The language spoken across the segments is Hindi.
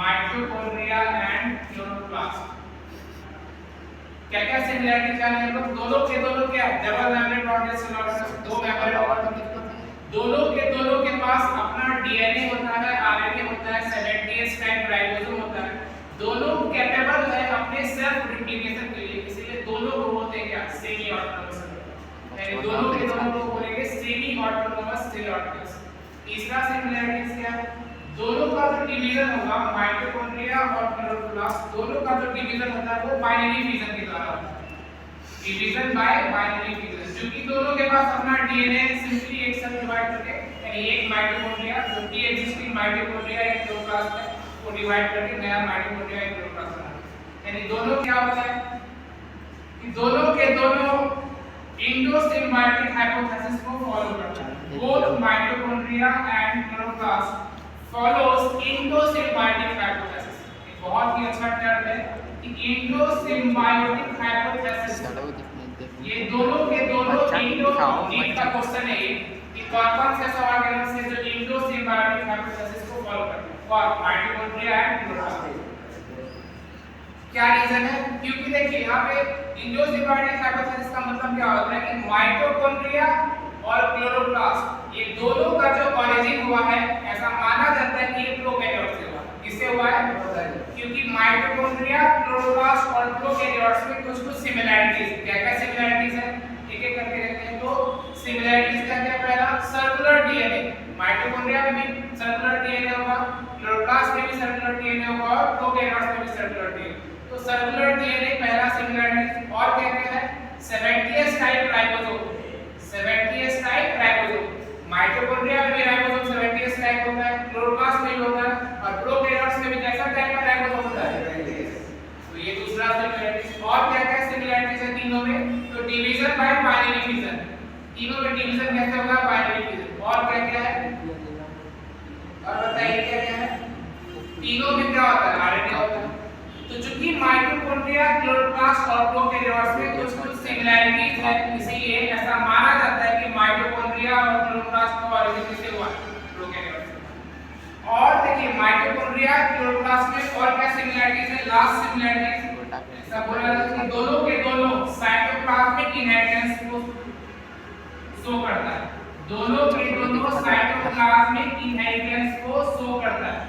Mitochondria and chloroplast. क्या क्या सिमिलरिटी जाने हम लोग? दोनों के दोनों क्या डबल मेम्ब्रेन ऑर्गेनेल ऑर्गेनेल, दो मेम्ब्रेन, दोनों के पास अपना डीएनए होता है, आरएनए होता है, 70s टाइप राइबोसोम होता है। दोनों कैपेबल है अपने सेल्फ रिप्लिकेशन के लिए, इसलिए दोनों को बोलते हैं क्या? Semi autonomous. यानी दोनों के दोनों को बोलेंगे सेमी ऑटोनोमस सेल ऑर्गेनेल्स। तीसरा सिमिलरिटीज क्या है? दोनों का जो डिवीजन होगा माइटोकॉन्ड्रिया और क्लोरोप्लास्ट, दोनों का जो डिवीजन होता है वो बाइनरी फिजन के द्वारा होता है, डिवीजन बाय बाइनरी फिजन। क्योंकि दोनों के पास अपना डीएनए सिंपली एक साथ डिवाइड करके, यानी एक माइटोकॉन्ड्रिया जो प्री एग्जिस्टिंग माइटोकॉन्ड्रिया या क्लोरोप्लास्ट है वो डिवाइड करके नया माइटोकॉन्ड्रिया या क्लोरोप्लास्ट बना है। यानी दोनों क्या होता है कि दोनों के दोनों इंडोसिम्बायोटिक हाइपोथेसिस को फॉलो करता है। Both mitochondria and chloroplast follows endosymbiotic hypothesis। एक बहुत ही अच्छा टर्म है कि endosymbiotic hypothesis। ये दोनों के दोनों इंडो नीट का क्वेश्चन है ये कि कौन-कौन से ऐसे ऑर्गेनेल्स हैं जो endosymbiotic hypothesis को फॉलो करते हैं फॉर माइटोकॉन्ड्रिया एंड क्लोरोप्लास्ट। क्या रीजन है? क्योंकि देखिए यहाँ पे endosymbiotic hypothesis का मतलब क्या होता है कि माइटोकॉन्ड्रिया और क्लोरोप्लास्ट ये दोनों का जो ओरिजिन हुआ है ऐसा माना जाता है कि ये प्रोकैरियोट से हुआ। किससे हुआ है? क्योंकि माइटोकॉन्ड्रिया, क्लोरोप्लास्ट और प्रोकैरियोट्स में कुछ सिमिलरिटीज। क्या-क्या सिमिलरिटीज है? एक-एक करके देखते हैं। तो सिमिलरिटीज क्या-क्या? पहला सर्कुलर डीएनए, माइटोकॉन्ड्रिया में भी सर्कुलर डीएनए होगा, क्लोरोप्लास्ट में भी सर्कुलर डीएनए होगा और प्रोकैरियोट्स में भी सर्कुलर डीएनए। तो सर्कुलर डीएनए पहला सिमिलरिटी। और क्या-क्या है? 70s type ribosome, 70s type ribosome. Mitochondria में भी राइबोसोम 70s टाइप होता है, क्लोरोप्लास्ट में भी होता है और प्रोकैरियोट्स में भी कैसा टाइप का राइबोसोम होता है? तो ये दूसरा सिमिलरिटी। और क्या-क्या सिमिलरिटीज है तीनों में? तो डिवीजन बाय बाइनरी फिजन, तीनों में डिवीजन कैसे होगा? Binary fission. और क्या-क्या है? और बताइए क्या-क्या है? तीनों में क्या होता है? आरएनए होता है। तो चूंकि माइटोकॉन्ड्रिया, क्लोरोप्लास्ट और प्रोकैरियोट्स में कुछ सिमिलरिटीज है, इसीलिए ऐसा माना जाता है कि माइटोकॉन्ड्रिया और क्लोरोप्लास्ट का ओरिजिन किससे हुआ? प्रोकैरियोट से। और देखिए माइटोकॉन्ड्रिया, क्लोरोप्लास्ट में और क्या सिमिलरिटीज है? लास्ट सिमिलरिटीज ऐसा बोला जाता है कि दोनों के दोनों साइटोप्लाज्मिक इनहेरिटेंस को शो करता है, दोनों के दोनों साइटोप्लाज्मिक इनहेरिटेंस को शो करता है।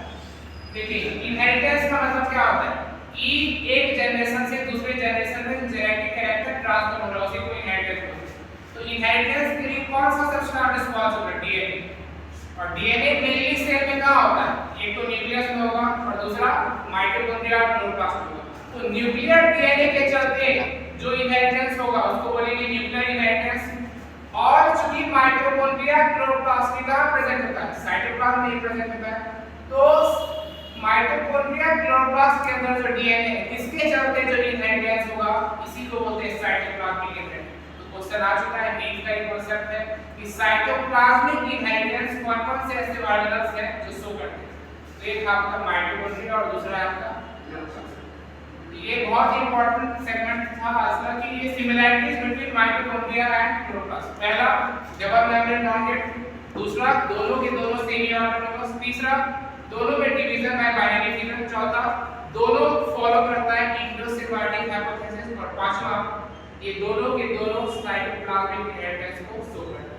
देखिए इनहेरिटेंस का मतलब क्या होता है कि एक जनरेशन से दूसरे जनरेशन में जेनेटिक कैरेक्टर ट्रांसफर हो रहा है, उसी को इनहेरिटेंस बोलते हैं। तो इनहेरिटेंस के लिए कौन सा सब्सट्रेट रिस्पांसिबल है? डीएनए। और डीएनए मेनली सेल में कहां होता है? एक तो न्यूक्लियस में होगा और दूसरा माइटोकॉन्ड्रिया और क्लोरोप्लास्ट में होगा। तो न्यूक्लियर डीएनए के चलते जो इनहेरिटेंस होगा उसको बोलेंगे न्यूक्लियर इनहेरिटेंस। और चूंकि माइटोकॉन्ड्रिया, क्लोरोप्लास्ट में कहां प्रेजेंट होता है? साइटोप्लाज्म में प्रेजेंट होता है। तो माइटोकॉन्ड्रिया, क्लोरोप्लास्ट के अंदर जो डीएनए है इसके चलते जो इनहेरिटेंस होगा इसी को बोलते हैं साइटोप्लाज्मिक इनहेरिटेंस। तो क्वेश्चन आ चुका है, नीट का ये कॉन्सेप्ट है कि साइटोप्लाज्मिक इनहेरिटेंस कौन-कौन से ऐसे ऑर्गेनेल्स हैं जो शो करते हैं। तो एक आपका माइटोकॉन्ड्रिया और दूसरा आपका क्लोरोप्लास्ट। ये बहुत ही इंपॉर्टेंट सेगमेंट था आज का कि ये similarities between mitochondria and chloroplast. पहला डबल मेम्ब्रेन नॉन-डेड, दूसरा दोनों के दोनों सेमी ऑटोनोमस, तीसरा दोनों में डिवीजन बाय बाइनरी फिजन, चौथा दोनों फॉलो करता है इंडोसिम्बायोटिक हाइपोथेसिस और पांचवा ये दोनों के दोनों साइटोप्लाज्मिक इनहेरिटेंस को शो करता है।